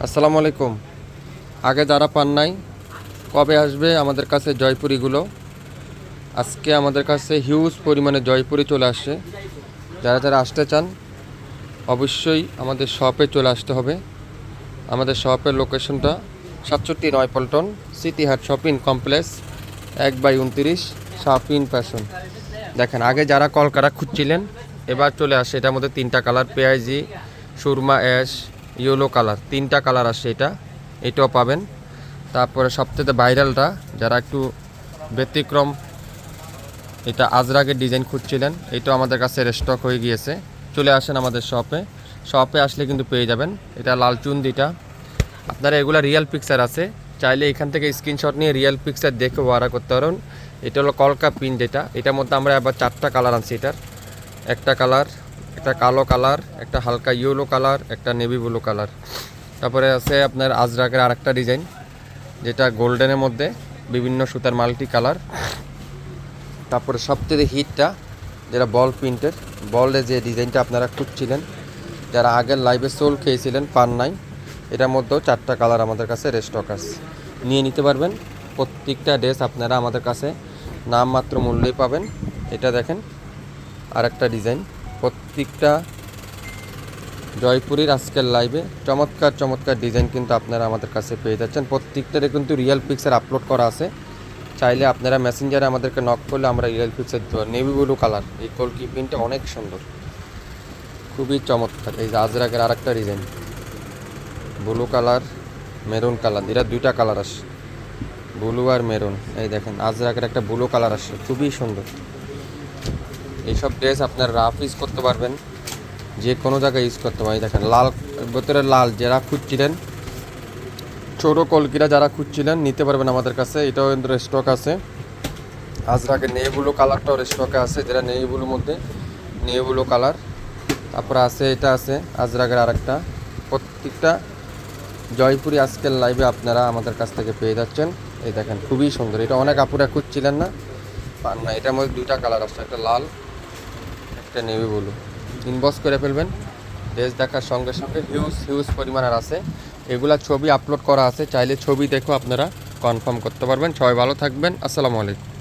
আসসালামু আলাইকুম। আগে যারা পান নাই, কবে আসবে আমাদের কাছে জয়পুরিগুলো? আজকে আমাদের কাছে হিউজ পরিমাণে জয়পুরি চলে আসছে। যারা যারা আসতে চান অবশ্যই আমাদের শপে চলে আসতে হবে। আমাদের শপের লোকেশনটা 67 পল্টন সিটি হাট শপিং কমপ্লেক্স 1/29 শাপিন ফ্যাশন। দেখেন, আগে যারা কলকারা খুঁজছিলেন এবার চলে আসে। এটার মধ্যে 3টা কালার, পেঁয়াজি, সুরমা অ্যাশ, ইয়েলো কালার, 3টা কালার আসছে। এটাও পাবেন। তারপরে সবথেকে ভাইরালটা, যারা একটু ব্যতিক্রম, এটা আজরাকের ডিজাইন খুঁজছিলেন, এটাও আমাদের কাছে স্টক হয়ে গিয়েছে। চলে আসেন আমাদের শপে আসলে কিন্তু পেয়ে যাবেন। এটা লাল চুন্দিটা, আপনারা এগুলা রিয়েল পিকচার আছে, চাইলে এখান থেকে স্ক্রিনশট নিয়ে রিয়েল পিকচার দেখে অর্ডার করতে পারেন। এটা হলো কলকা প্রিন্ট। এটার মধ্যে আমরা আবার 4টা কালার আনছি। এটার একটা কালার, একটা কালো কালার, একটা হালকা ইয়েলো কালার, একটা নেভি ব্লু কালার। তারপরে আছে আপনার আজরাকের আরেকটা ডিজাইন, যেটা গোল্ডেনের মধ্যে বিভিন্ন সুতার মাল্টি কালার। তারপরে সবথেকে হিটটা, যেটা বল প্রিন্টের, বলের যে ডিজাইনটা আপনারা খুঁজছিলেন, যারা আগের লাইভে সোল খেয়েছিলেন পান নাই, এটার মধ্যেও 4টা কালার আমাদের কাছে স্টক আছে, নিয়ে নিতে পারবেন। প্রত্যেকটা ড্রেস আপনারা আমাদের কাছে নামমাত্র মূল্যেই পাবেন। এটা দেখেন আরেকটা ডিজাইন, প্রত্যেকটা জয়পুরীর আজকের লাইভে চমৎকার চমৎকার ডিজাইন কিন্তু আপনারা আমাদের কাছে পেয়ে যাচ্ছেন। প্রত্যেকটারে কিন্তু রিয়েল পিকচার আপলোড করা আছে। চাইলে আপনারা মেসেঞ্জারে আমাদেরকে নক করলে আমরা রিয়েল পিকচার দেবো। নেভি ব্লু কালার, এই কলকি প্রিন্টটা অনেক সুন্দর, খুবই চমৎকার। এই যে আজরাকের আরেকটা design, blue colour, maroon colour, এরা 2টা কালার আসে, ব্লু আর মেরুন। এই দেখেন আজরাকের একটা ব্লু কালার আসে, খুবই সুন্দর। এইসব ড্রেস আপনারা রাফ ইউজ করতে পারবেন, যে কোনো জায়গায় ইউজ করতে পারি। দেখেন লাল ভেতরে লাল, যারা খুঁজছিলেন ছোটো কলকিরা যারা খুঁজছিলেন নিতে পারবেন আমাদের কাছে। এটাও কিন্তু স্টক আছে। আজরাকের নেভি ব্লু কালারটাও স্টকে আছে, যেটা নেভি ব্লুর মধ্যে নেভি ব্লু কালার। তারপরে আছে এটা আছে আজরাকের আরেকটা। প্রত্যেকটা জয়পুরি আজকের লাইভে আপনারা আমাদের কাছ থেকে পেয়ে যাচ্ছেন। এই দেখেন খুবই সুন্দর। এটা অনেক আপুরা খুঁজছিলেন না, পান না। এটার মধ্যে 2টা কালার আসছে, একটা লাল, একটা নেভি ব্লু। ইনবক্স করে ফেলবেন। ড্রেস দেখার সঙ্গে সঙ্গে হিউজ হিউজ পরিমাণের আছে। এগুলা ছবি আপলোড করা আছে, চাইলে ছবি দেখেও আপনারা কনফার্ম করতে পারবেন। সবাই ভালো থাকবেন। আসসালামু আলাইকুম।